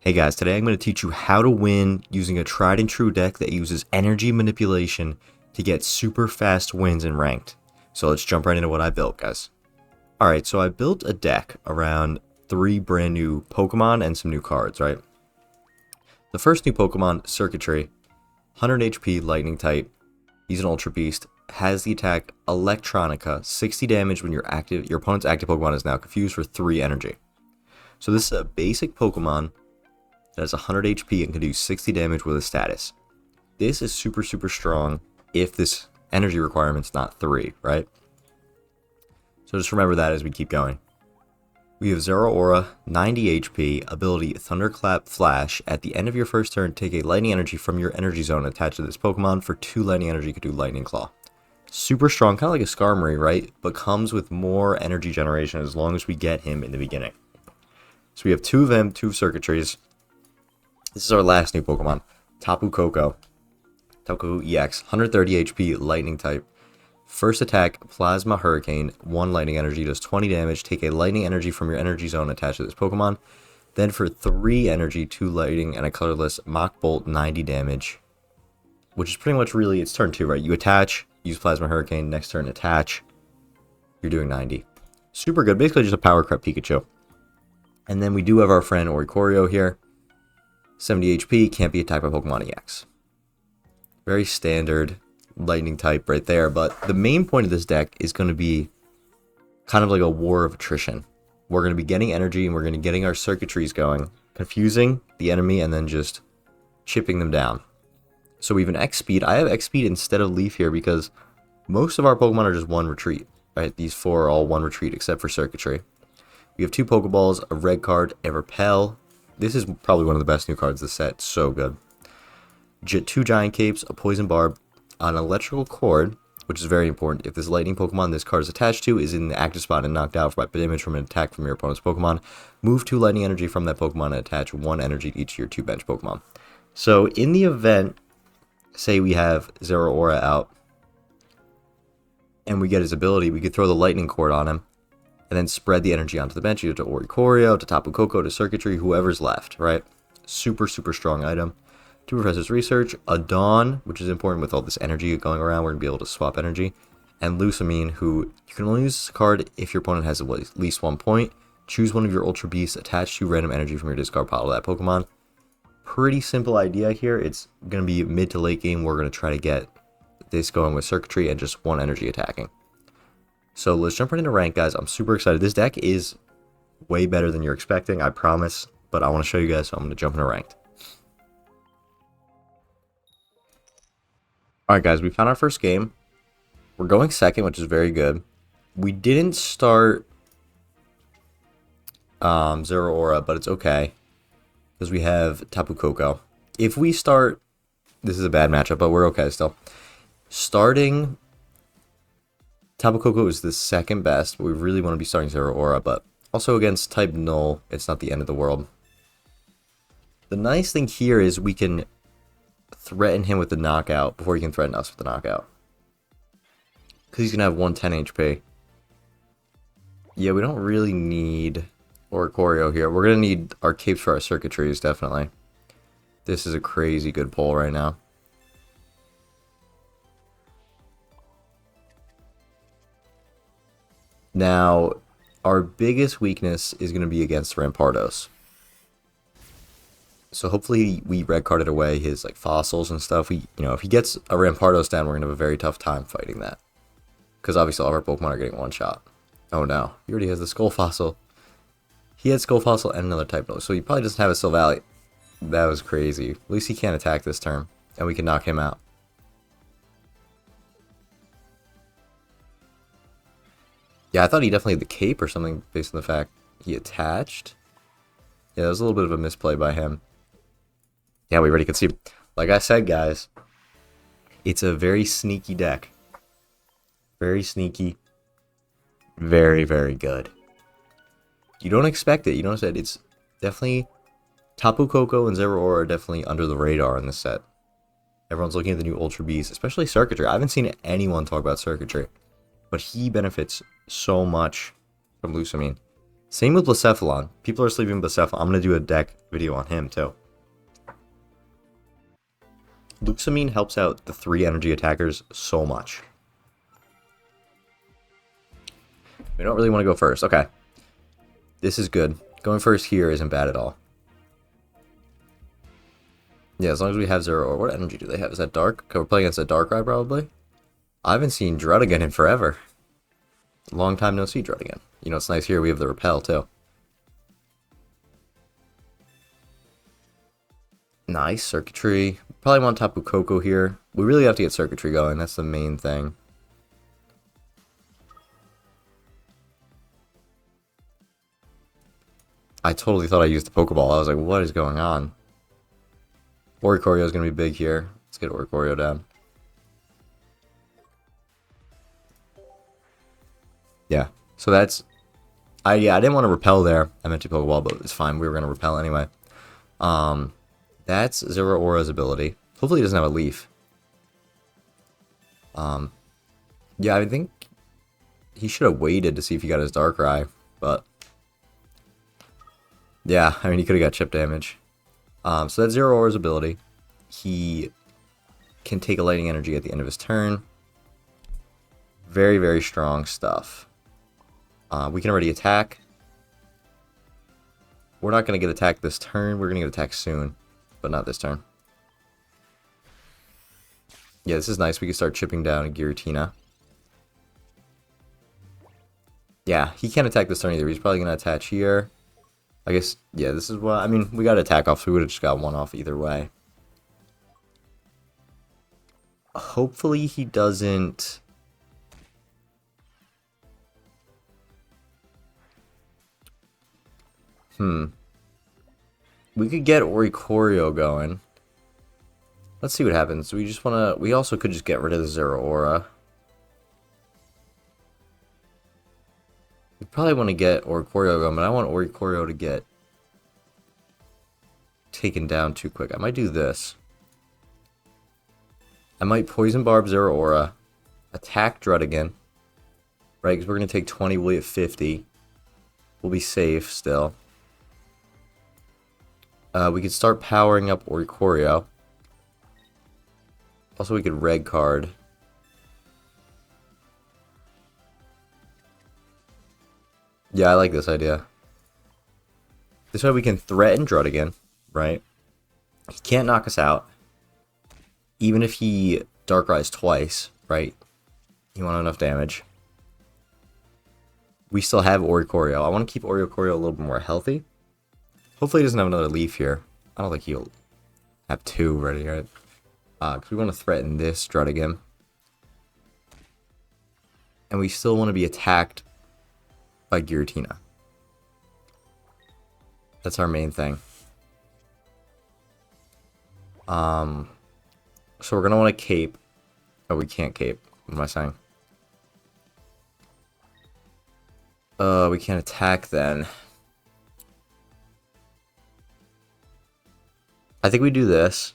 Hey guys, today I'm going to teach you how to win using a tried and true deck that uses energy manipulation to get super fast wins in ranked. So let's jump right into what I built, guys. Alright, so I built a deck around 3 brand new Pokemon and some new cards, right? The first new Pokemon, Circuitry, 100 HP, Lightning type. He's an Ultra Beast, has the attack Electronica, 60 damage when your opponent's active Pokemon is now confused for 3 energy. So this is a basic Pokemon that has 100 HP and can do 60 damage with a status. This is super strong if this energy requirement's not 3, right? So just remember that as we keep going. We have Zero Aura, 90 HP, ability Thunderclap Flash. At the end of your first turn, take a lightning energy from your energy zone attached to this Pokemon. For 2 lightning energy, you could do Lightning Claw. Super strong, kind of like a Skarmory, right? But comes with more energy generation as long as we get him in the beginning. So we have 2 of him, 2 Circuitries. This is our last new Pokemon, TAPU KOKO EX, 130 HP, Lightning type. First attack, Plasma Hurricane, 1 lightning energy, does 20 damage. Take a lightning energy from your energy zone attached to this Pokemon. Then for 3 energy, 2 lightning, and a colorless Mach Bolt, 90 damage. Which is pretty much really, it's turn 2, right? You attach, use Plasma Hurricane, next turn attach. You're doing 90. Super good, basically just a power creep Pikachu. And then we do have our friend Oricorio here. 70 HP, can't be attacked by Pokemon EX. Very standard lightning type right there, but the main point of this deck is going to be kind of like a war of attrition. We're going to be getting energy and we're going to be getting our circuitries going, confusing the enemy and then just chipping them down. So we have an X speed. I have X speed instead of Leaf here because most of our Pokemon are just 1 retreat, right? These 4 are all 1 retreat except for circuitry. We have 2 Pokeballs, a red card, a Repel. This is probably one of the best new cards this set. So good. 2 Giant Capes, a Poison Barb, an Electrical Cord, which is very important. If this Lightning Pokemon this card is attached to is in the active spot and knocked out by damage from an attack from your opponent's Pokemon, move 2 Lightning Energy from that Pokemon and attach 1 energy to each of your 2 bench Pokemon. So in the event, say we have Zero Aura out, and we get his ability, we could throw the Lightning Cord on him, and then spread the energy onto the bench, either to Oricorio, to Tapu Koko, to Circuitry, whoever's left, right? Super strong item. 2 Professor's Research, a Dawn, which is important with all this energy going around, we're going to be able to swap energy, and Lusamine, who you can only use this card if your opponent has at least 1 point. Choose one of your Ultra Beasts, attach 2 random energy from your discard pile to that Pokemon. Pretty simple idea here. It's going to be mid to late game. We're going to try to get this going with Circuitry and just 1 energy attacking. So let's jump right into rank, guys. I'm super excited. This deck is way better than you're expecting, I promise. But I want to show you guys, so I'm going to jump into ranked. Alright, guys. We found our first game. We're going second, which is very good. We didn't start Zero Aura, but it's okay. Because we have Tapu Koko. If we start... This is a bad matchup, but we're okay still. Starting... Tapu Koko is the second best, but we really want to be starting Zero Aura, but also against type Null, it's not the end of the world. The nice thing here is we can threaten him with the knockout before he can threaten us with the knockout. Because he's going to have 110 HP. Yeah, we don't really need Oricorio here. We're going to need our capes for our circuitries, definitely. This is a crazy good pull right now. Now, our biggest weakness is going to be against Rampardos. So hopefully we red carded away his like fossils and stuff. If he gets a Rampardos down, we're going to have a very tough time fighting that. Because obviously all of our Pokemon are getting 1 shot. Oh no, he already has the Skull Fossil. He had Skull Fossil and another type note, so he probably doesn't have a Silvally. That was crazy. At least he can't attack this turn, and we can knock him out. Yeah, I thought he definitely had the cape or something based on the fact he attached. Yeah, that was a little bit of a misplay by him. Yeah, we already could see. Like I said, guys, it's a very sneaky deck. Very sneaky. Very good. You don't expect it. You notice that it's definitely... Tapu Koko and Zero Aura are definitely under the radar in this set. Everyone's looking at the new Ultra Beast, especially Circuitry. I haven't seen anyone talk about Circuitry. But he benefits so much from Lusamine. Same with Blacephalon. People are sleeping with Blacephalon. I'm going to do a deck video on him too. Luxamine helps out the 3 energy attackers so much. We don't really want to go first. Okay. This is good. Going first here isn't bad at all. Yeah, as long as we have 0 or what energy do they have? Is that dark? Okay, we're playing against a Darkrai probably. I haven't seen Druddigan in forever. Long time no see Druddigan. You know, it's nice here we have the Repel too. Nice, Circuitry. Probably want Tapu Koko here. We really have to get Circuitry going, that's the main thing. I totally thought I used the Pokeball. I was like, what is going on? Oricorio is going to be big here. Let's get Oricorio down. Yeah, so that's... I didn't want to repel there. I meant to Pokeball, but it's fine. We were going to repel anyway. That's Zeraora's ability. Hopefully he doesn't have a leaf. Yeah, I think he should have waited to see if he got his Darkrai, but... Yeah, I mean, he could have got chip damage. So that's Zeraora's ability. He can take a lightning energy at the end of his turn. Very, very strong stuff. We can already attack. We're not going to get attacked this turn. We're going to get attacked soon, but not this turn. Yeah, this is nice. We can start chipping down a Giratina. Yeah, he can't attack this turn either. He's probably going to attach here. I guess, yeah, this is what... I mean, we got attack off, so we would have just got 1 off either way. Hopefully he doesn't... We could get Oricorio going. Let's see what happens. We just want to... We also could just get rid of the Zeraora. We probably want to get Oricorio going, but I want Oricorio to get taken down too quick. I might do this. I might Poison Barb Zeraora, attack Druddigan, right? Because we're going to take 20, we'll get 50. We'll be safe still. We could start powering up Oricorio. Also, we could red card. Yeah, I like this idea. This way we can threaten Druddigan, right? He can't knock us out. Even if he Darkrai's twice, right? He won't have enough damage. We still have Oricorio. I want to keep Oricorio a little bit more healthy. Hopefully he doesn't have another leaf here. I don't think he'll have 2 ready, right? Because we want to threaten this Druddigan. And we still want to be attacked by Giratina. That's our main thing. So we're going to want to cape. Oh, we can't cape. What am I saying? We can't attack then. I think we do this.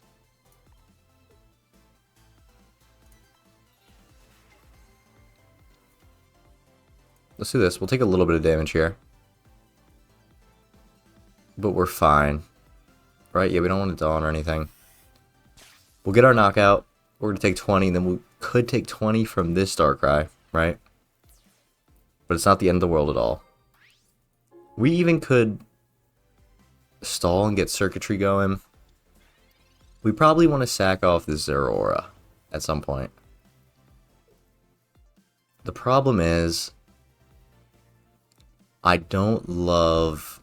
Let's do this. We'll take a little bit of damage here. But we're fine. Right? Yeah, we don't want to dawn or anything. We'll get our knockout. We're going to take 20, and then we could take 20 from this Darkrai, right? But it's not the end of the world at all. We even could stall and get Circuitry going. We probably want to sack off this Zeraora at some point. The problem is, I don't love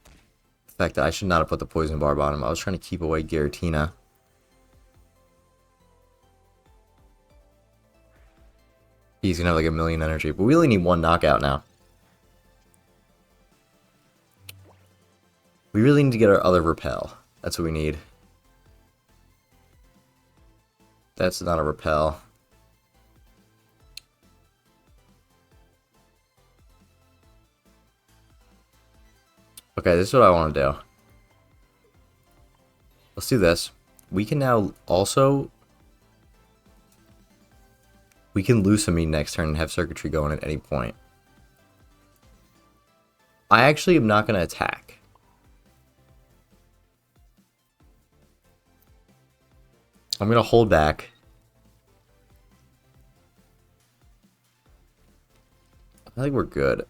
the fact that I should not have put the Poison Barb on him. I was trying to keep away Giratina. He's going to have like 1,000,000 energy, but we only need 1 knockout now. We really need to get our other Repel. That's what we need. That's not a Repel. Okay, this is what I want to do. Let's do this. We can now also... We can Lusamine next turn and have Circuitry going at any point. I actually am not going to attack. I'm going to hold back. I think we're good.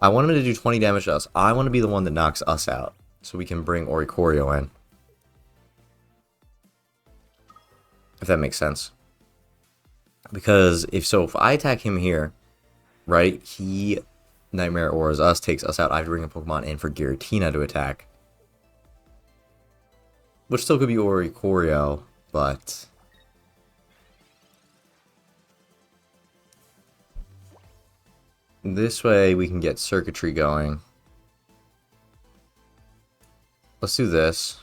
I want him to do 20 damage to us. I want to be the one that knocks us out, so we can bring Oricorio in. If that makes sense. Because if I attack him here, right, he Nightmare Auras us, takes us out. I have to bring a Pokemon in for Giratina to attack. Which still could be Oricorio, but... this way we can get circuitry going. Let's do this.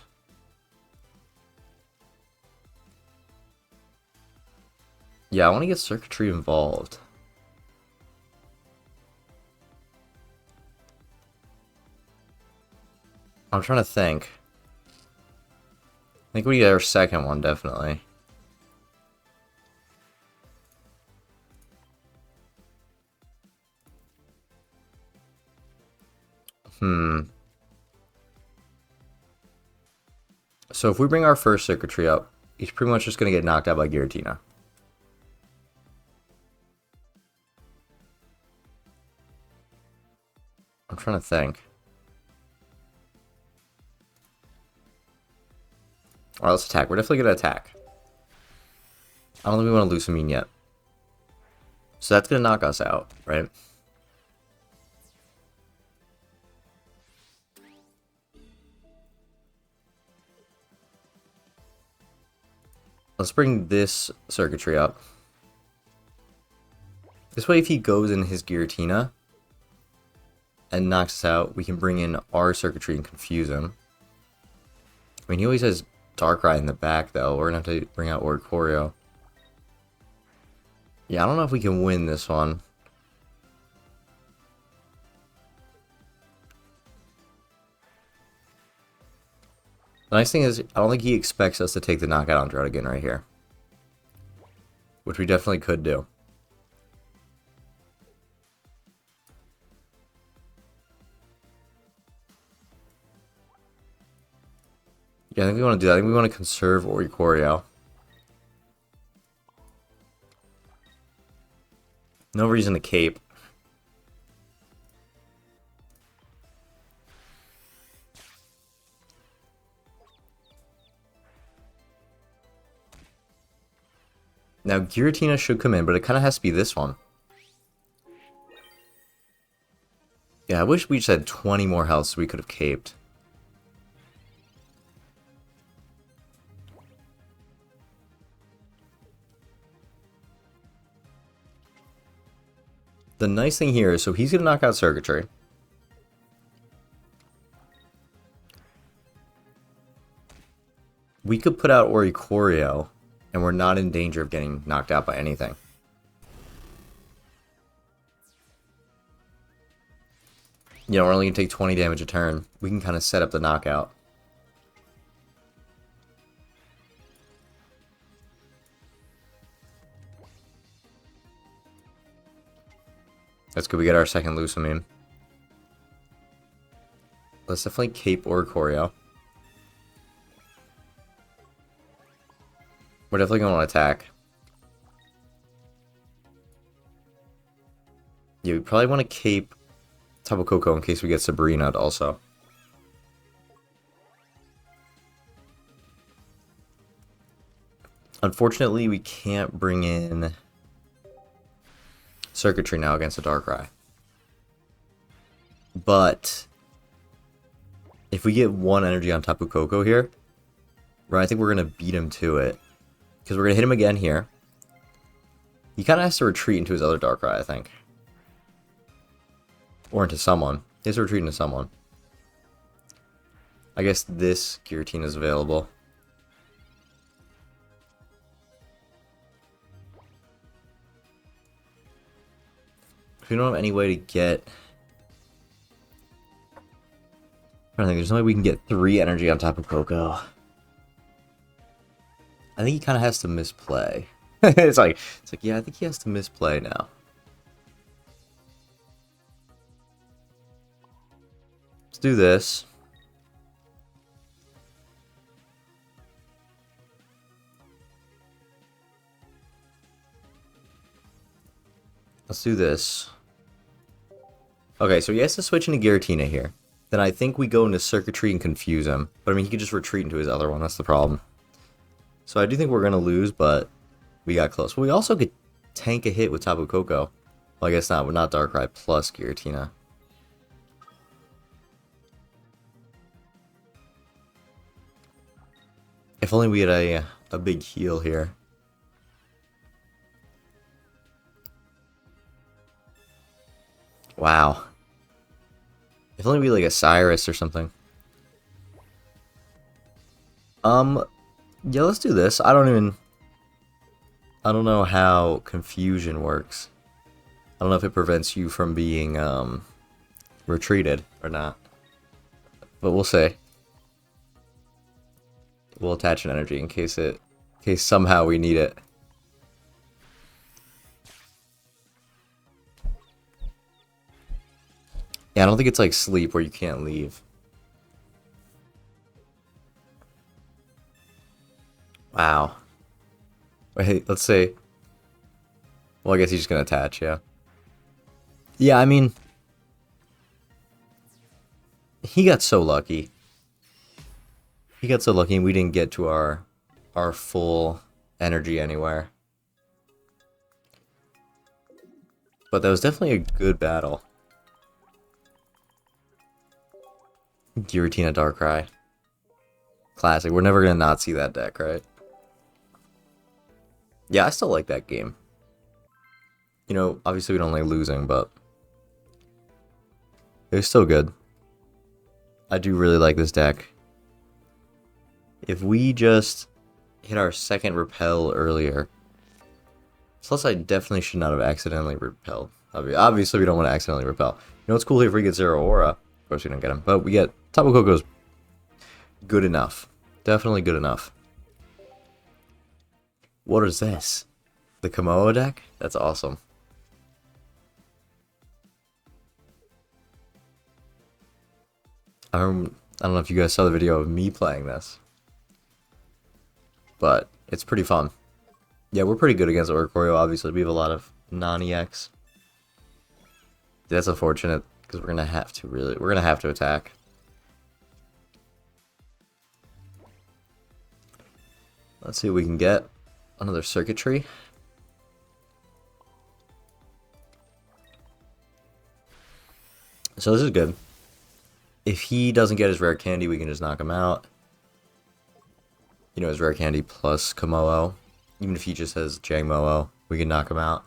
Yeah, I want to get circuitry involved. I'm trying to think. I think we get our second one, definitely. So if we bring our first circuitry up, he's pretty much just going to get knocked out by Giratina. I'm trying to think. Alright, let's attack. We're definitely going to attack. I don't think we want to Lusamine yet. So that's going to knock us out, right? Let's bring this circuitry up. This way, if he goes in his Giratina and knocks us out, we can bring in our circuitry and confuse him. I mean, he always has Darkrai in the back, though. We're going to have to bring out Oricorio. Yeah, I don't know if we can win this one. The nice thing is, I don't think he expects us to take the knockout on Druddigon right here. Which we definitely could do. Yeah, I think we want to do that. I think we want to conserve Oricorio. No reason to cape. Now, Giratina should come in, but it kind of has to be this one. Yeah, I wish we just had 20 more health so we could have caped. The nice thing here is, so he's going to knock out circuitry. We could put out Oricorio, and we're not in danger of getting knocked out by anything. You know, we're only going to take 20 damage a turn. We can kind of set up the knockout. That's good, we get our second Lusamine. Let's definitely cape Oricorio. We're definitely going to want to attack. Yeah, we probably want to cape Tapu Koko in case we get Sabrina also. Unfortunately, we can't bring in circuitry now against a Darkrai. But if we get one energy on Tapu Koko here, right, I think we're going to beat him to it. Because we're going to hit him again here. He kind of has to retreat into his other Darkrai, I think. Or into someone. He has to retreat into someone. I guess this Giratina is available. If we don't have any way to get... I don't think there's no way we can get 3 energy on Tapu Koko. I think he kind of has to misplay. it's like, yeah, I think he has to misplay now. do this. Let's do this. Okay, so he has to switch into Giratina here. Then I think we go into Circuitry and confuse him. But I mean, he could just retreat into his other one. That's the problem. So I do think we're going to lose, but we got close. But we also could tank a hit with Tapu Koko. Well, I guess not. We're not Darkrai plus Giratina. If only we had a big heal here. Wow. If only we like a Cyrus or something. Yeah, let's do this. I don't know how confusion works. I don't know if it prevents you from being retreated or not. But we'll see. We'll attach an energy in case somehow we need it. Yeah, I don't think it's like sleep where you can't leave. Wow. Wait, let's see. Well, I guess he's just gonna attach, yeah. Yeah, I mean, he got so lucky. He got so lucky and we didn't get to our full energy anywhere. But that was definitely a good battle. Giratina Darkrai. Classic. We're never gonna not see that deck, right? Yeah, I still like that game. You know, obviously we don't like losing, but it was still good. I do really like this deck. If we just hit our second repel earlier. Plus, I definitely should not have accidentally repelled. Obviously, we don't want to accidentally repel. You know what's cool here if we get Zero Aura? Of course, we don't get him. But we get Tapu Koko's good enough. Definitely good enough. What is this? The Komodo deck? That's awesome. I don't know if you guys saw the video of me playing this. But it's pretty fun. Yeah, we're pretty good against Oricorio, obviously. We have a lot of non-EX. That's unfortunate, because we're gonna have to attack. Let's see if we can get another circuitry. So this is good. If he doesn't get his rare candy, we can just knock him out. You know, his rare candy plus Komodo. Even if he just has Jangmo-O, we can knock him out.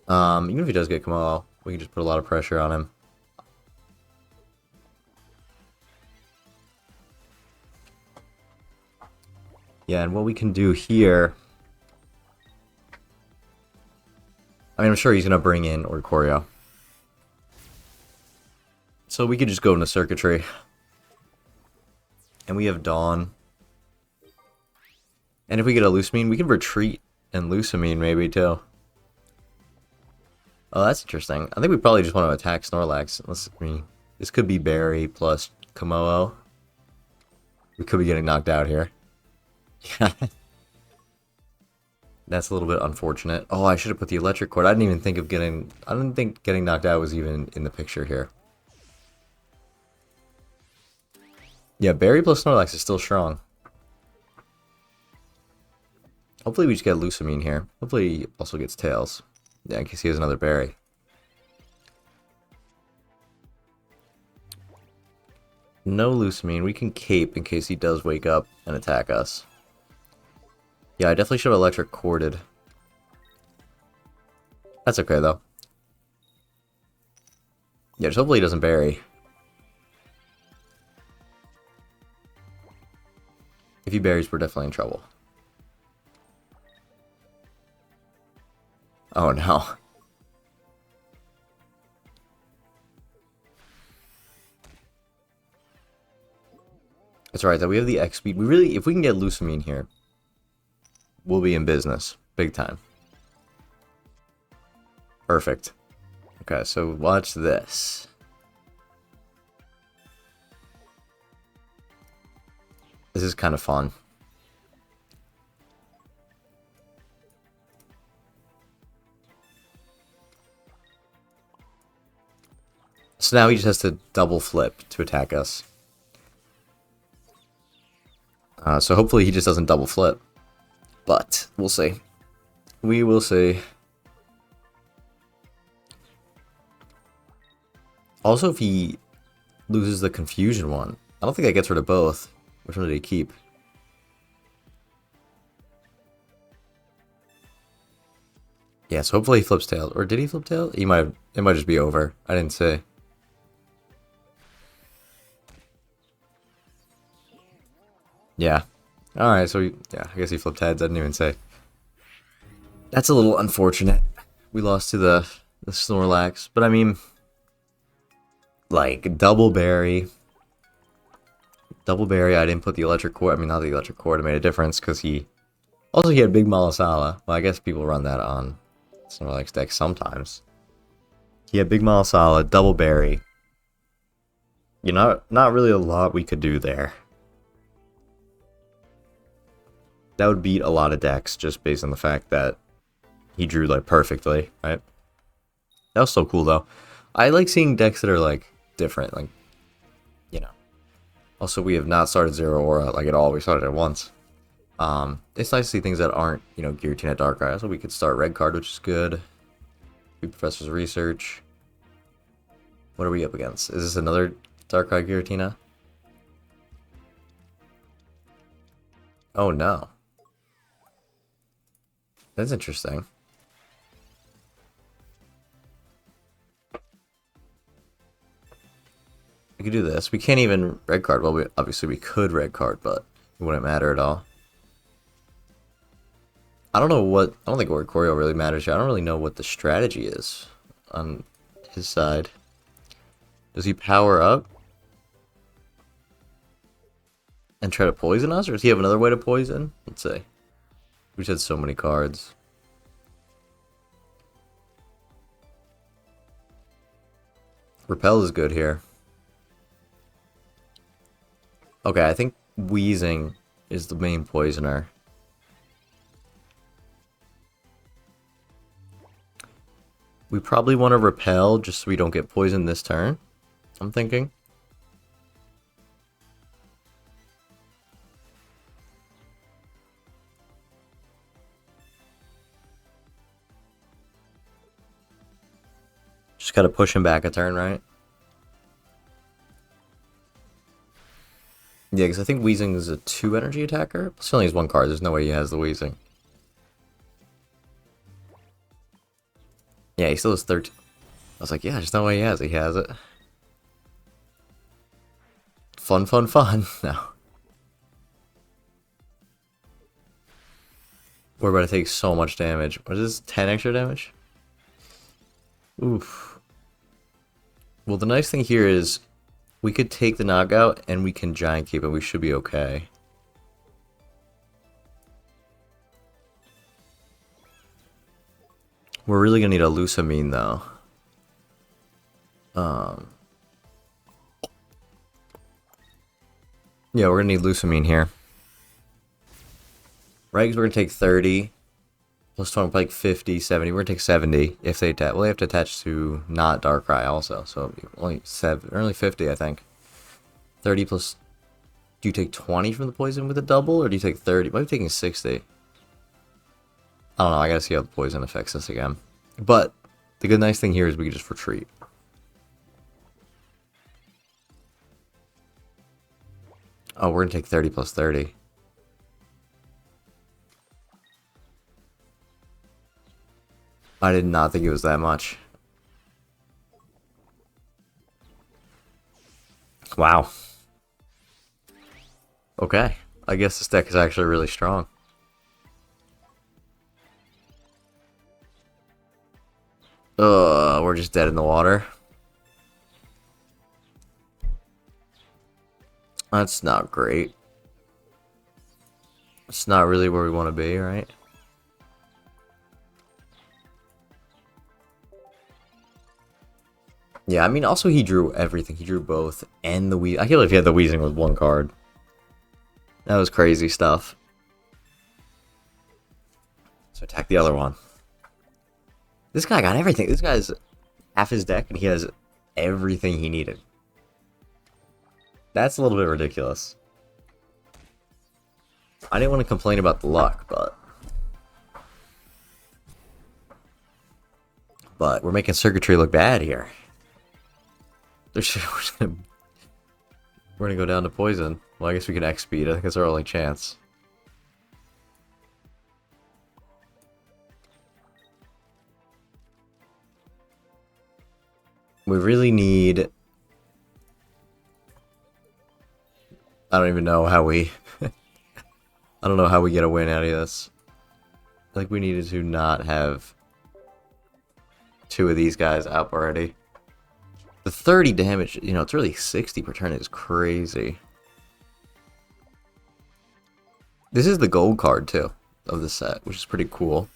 Even if he does get Komodo, we can just put a lot of pressure on him. Yeah, and what we can do here... I mean, I'm sure he's going to bring in Oricorio. So we could just go into circuitry. And we have Dawn. And if we get a Lusamine, we can retreat and Lusamine maybe too. Oh, that's interesting. I think we probably just want to attack Snorlax. This could be Berry plus Komodo. We could be getting knocked out here. Yeah. That's a little bit unfortunate. Oh, I should have put the electric cord. I didn't think getting knocked out was even in the picture here. Yeah, Berry plus Snorlax is still strong. Hopefully we just get Lusamine here. Hopefully he also gets Tails. Yeah, in case he has another berry. No Lusamine. We can cape in case he does wake up and attack us. Yeah, I definitely should have electric corded. That's okay though. Yeah, just hopefully he doesn't berry. If he berries, we're definitely in trouble. Oh no. That's right, though. We have the X speed. If we can get Lusamine here, we'll be in business. Big time. Perfect. Okay, so watch this. This is kind of fun. So now he just has to double flip to attack us. So hopefully he just doesn't double flip. But we'll see. We will see. Also, if he loses the confusion one, I don't think that gets rid of both. Which one did he keep? Yeah, so hopefully he flips tails. Or did he flip tails? He might have. It might just be over. I didn't say. Yeah. Alright, so yeah, I guess he flipped heads. I didn't even say. That's a little unfortunate. We lost to the Snorlax. But I mean, like, double berry. Double berry, I didn't put the electric cord. I mean, not the electric cord. It made a difference because he... Also, he had big Malasala. Well, I guess people run that on Snorlax deck sometimes. He had big Malasala, double berry. You know, not really a lot we could do there. That would beat a lot of decks just based on the fact that he drew, like, perfectly, right? That was so cool, though. I like seeing decks that are, like, different, like, you know. Also, we have not started Zero Aura, like, at all. We started at once. It's nice to see things that aren't, you know, Giratina Darkrai. So we could start Red Card, which is good. We Professor's Research. What are we up against? Is this another Darkrai Giratina? Oh, no. That's interesting. We could do this. We can't even red card. Well, obviously we could red card, but it wouldn't matter at all. I don't know what... I don't think Oricorio really matters here. I don't really know what the strategy is on his side. Does he power up and try to poison us? Or does he have another way to poison? Let's see. We just had so many cards. Repel is good here. Okay, I think Wheezing is the main poisoner. We probably want to repel just so we don't get poisoned this turn, I'm thinking. Just gotta push him back a turn, right? Yeah, because I think Weezing is a 2 energy attacker. Plus he only has 1 card. There's no way he has the Weezing. Yeah, he still has 13. I was like, yeah, there's no way he has it. He has it. Fun, fun, fun. No. We're about to take so much damage. What is this? 10 extra damage? Oof. Well, the nice thing here is we could take the knockout and we can giant keep it. We should be okay. We're really gonna need a Lusamine though. Yeah, we're gonna need Lusamine here. Right, because we're gonna take 30. Plus 20, like 50, 70. We're gonna take 70 if they attach. Well, they have to attach to not Darkrai also, so only 50, I think. 30 plus. Do you take 20 from the poison with a double, or do you take 30? Might be taking 60. I don't know. I gotta see how the poison affects us again. But the good nice thing here is we can just retreat. Oh, we're gonna take 30 plus 30. I did not think it was that much. Wow. Okay. I guess this deck is actually really strong. We're just dead in the water. That's not great. It's not really where we want to be, right? Yeah, I mean, also he drew everything. He drew both and the Wheezing. I feel like if he had the Wheezing with 1 card. That was crazy stuff. So attack the other one. This guy got everything. This guy's half his deck and he has everything he needed. That's a little bit ridiculous. I didn't want to complain about the luck, but we're making circuitry look bad here. We're gonna go down to poison. Well, I guess we can X speed. I think that's our only chance. We really need... I don't even know how we... I don't know how we get a win out of this. I think we needed to not have 2 of these guys out already. The 30 damage, you know, it's really 60 per turn is crazy. This is the gold card, too, of the set, which is pretty cool.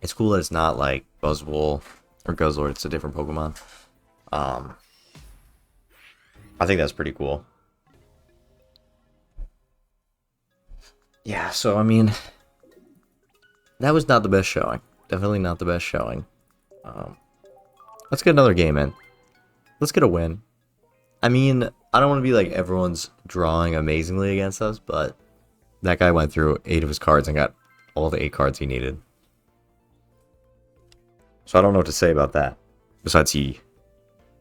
It's cool that it's not like Buzzwole or Guzzlord, it's a different Pokemon. I think that's pretty cool. Yeah, so, I mean, that was not the best showing. Definitely not the best showing. Let's get another game in. Let's get a win. I mean, I don't want to be like everyone's drawing amazingly against us, but that guy went through 8 of his cards and got all the 8 cards he needed. So I don't know what to say about that. Besides, he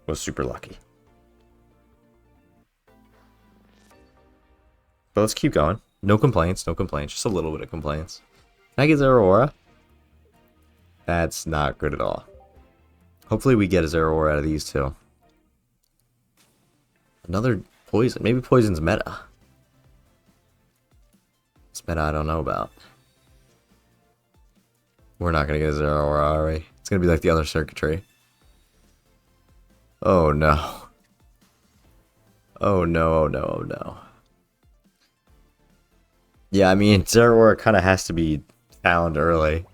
was super lucky. But let's keep going. No complaints, no complaints. Just a little bit of complaints. Can I get Zeraora? That's not good at all. Hopefully we get a Zeraora out of these two. Another poison. Maybe poison's meta. It's meta I don't know about. We're not going to get a Zeraora, are we? It's going to be like the other circuitry. Oh no. Oh no, oh no, oh no. Yeah, I mean, Zeraora kind of has to be found early.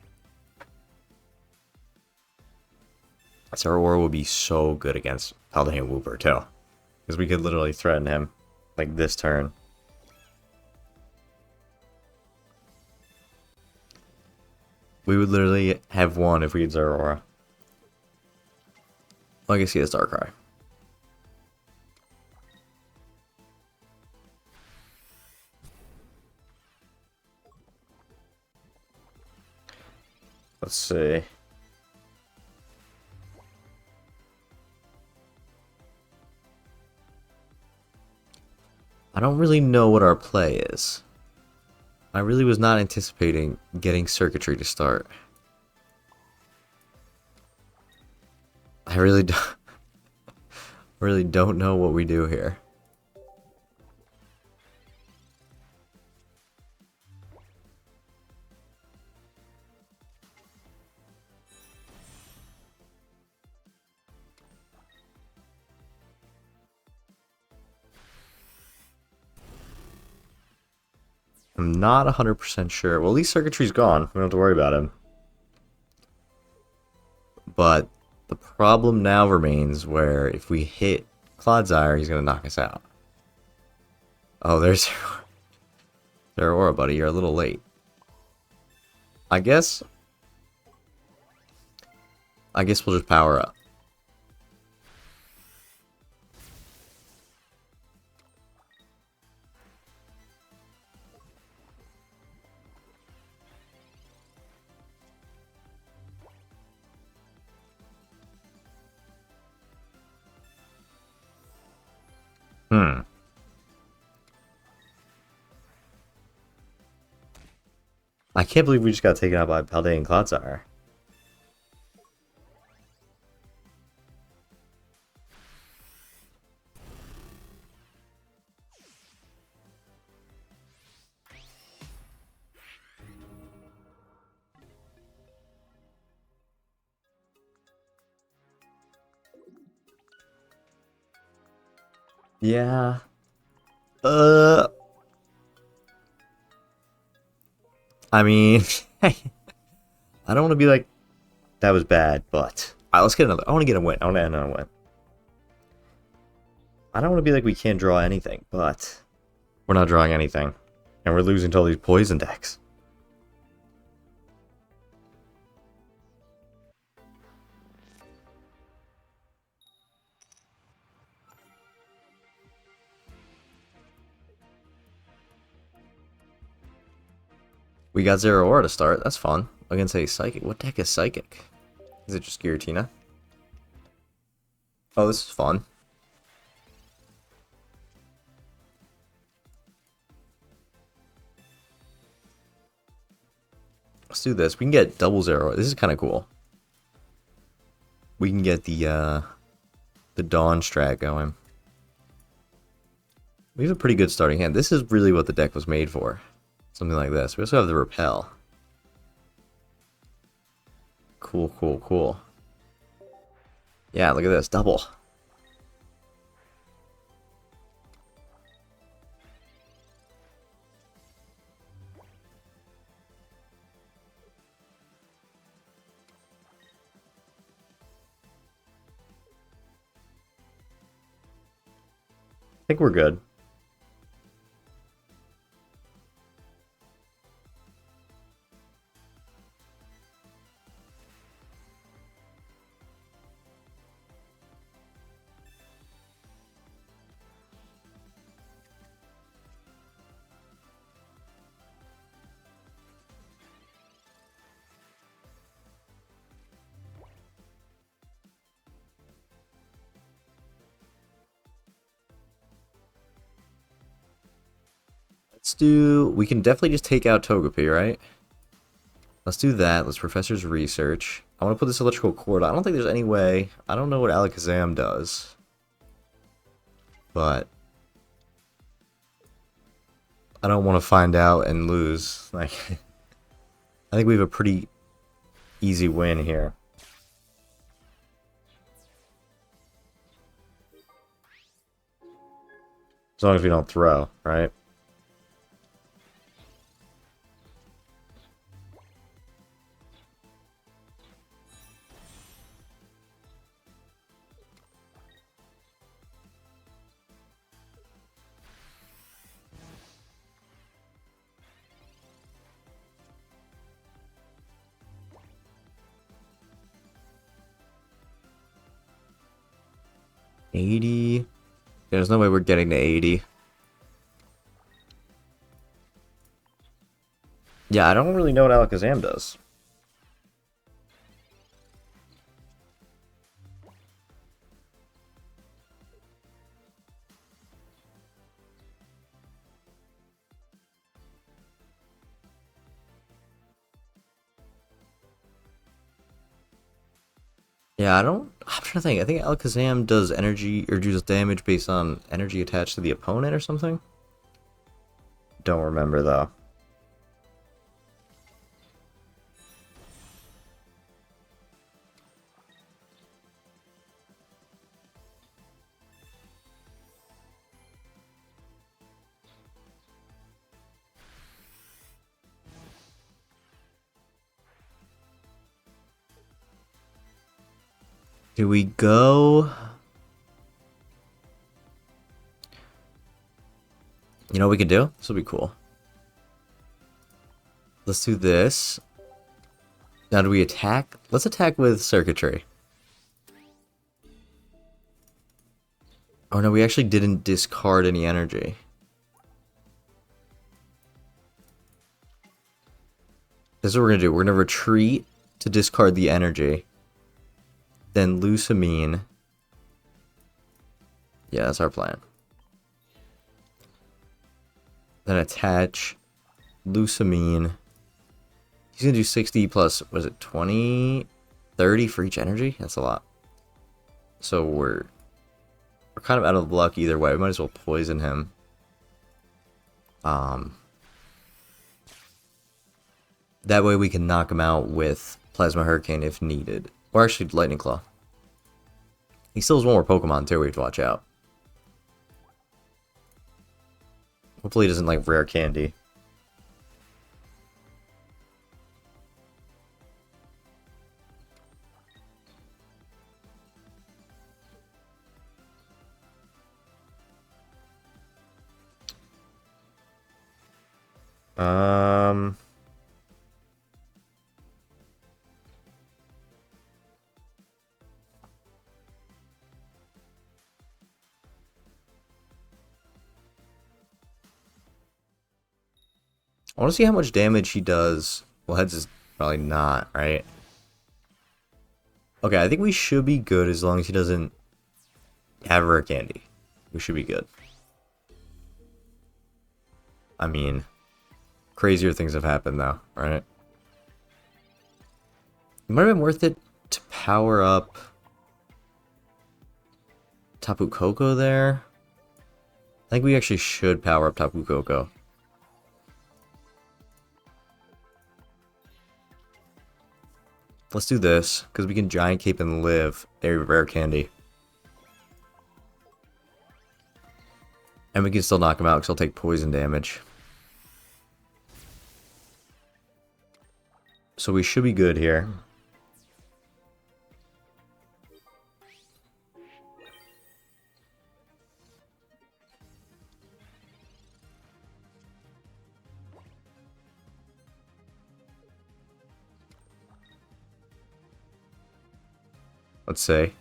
Zeraora will be so good against Paldean Wooper, too. Because we could literally threaten him, like, this turn. We would literally have won if we had Zeraora. Well, I guess he has Darkrai. Let's see. I don't really know what our play is. I really was not anticipating getting circuitry to start. I really don't know what we do here. I'm not 100% sure. Well, at least circuitry's gone. We don't have to worry about him. But the problem now remains where if we hit Clodsire, he's going to knock us out. Oh, there's Zeraora, buddy. You're a little late. I guess we'll just power up. I can't believe we just got taken out by Paldean Clodsire. Yeah. I mean, I don't want to be like, that was bad, but... Alright, let's get another... I want to get a win. I want to end on a win. I don't want to be like we can't draw anything, but... We're not drawing anything. And we're losing to all these poison decks. We got Zero Aura to start. That's fun. Against a Psychic. What deck is Psychic? Is it just Giratina? Oh, this is fun. Let's do this. We can get double Zero. This is kind of cool. We can get the Dawn strat going. We have a pretty good starting hand. This is really what the deck was made for. Something like this. We also have the Repel. Cool, cool, cool. Yeah, look at this. Double. I think we're good. Let's do... We can definitely just take out Togepi, right? Let's do that. Let's Professor's Research. I want to put this electrical cord. I don't think there's any way. I don't know what Alakazam does. But I don't want to find out and lose. Like, I think we have a pretty easy win here. As long as we don't throw, right? $80. There's no way we're getting to 80. Yeah, I don't really know what Alakazam does. Yeah, I'm trying to think. I think Alakazam does energy or deals damage based on energy attached to the opponent or something. Don't remember though. Do we go? You know what we can do? This will be cool. Let's do this. Now do we attack? Let's attack with Circuitry. Oh no, we actually didn't discard any energy. This is what we're gonna do. We're gonna retreat to discard the energy. Then Lusamine. Yeah, that's our plan. Then attach Lusamine. He's gonna do 60 plus, was it 20? 30 for each energy? That's a lot. So we're kind of out of luck either way. We might as well poison him. That way we can knock him out with Plasma Hurricane if needed. Or actually Lightning Claw. He still has one more Pokemon too we have to watch out. Hopefully he doesn't like Rare Candy. Um, I want to see how much damage he does. Well, heads is probably not, right? Okay, I think we should be good as long as he doesn't have rare candy. We should be good. I mean, crazier things have happened though, right? It might have been worth it to power up TAPU KOKO there. I think we actually should power up TAPU KOKO. Let's do this, because we can Giant Cape and live a rare candy. And we can still knock him out, because he'll take poison damage. So we should be good here. Let's see.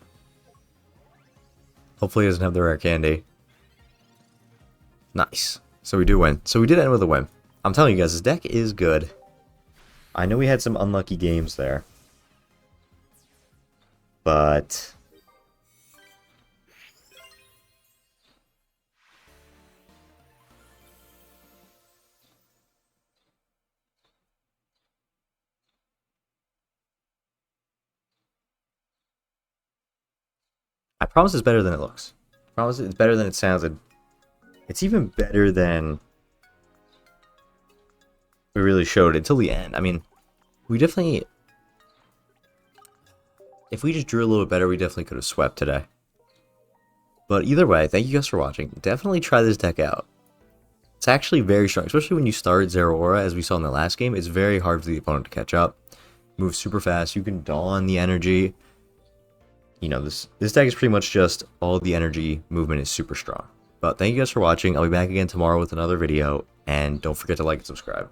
Hopefully he doesn't have the rare candy. Nice. So we do win. So we did end with a win. I'm telling you guys, this deck is good. I know we had some unlucky games there. But I promise it's better than it looks. I promise it's better than it sounds. It's even better than we really showed until the end. I mean, we definitely... If we just drew a little bit better, we definitely could have swept today. But either way, thank you guys for watching. Definitely try this deck out. It's actually very strong, especially when you start Zero Aura, as we saw in the last game. It's very hard for the opponent to catch up. Moves super fast. You can Dawn the energy. You know, this deck is pretty much just all the energy movement is super strong. But thank you guys for watching. I'll be back again tomorrow with another video. And don't forget to like and subscribe.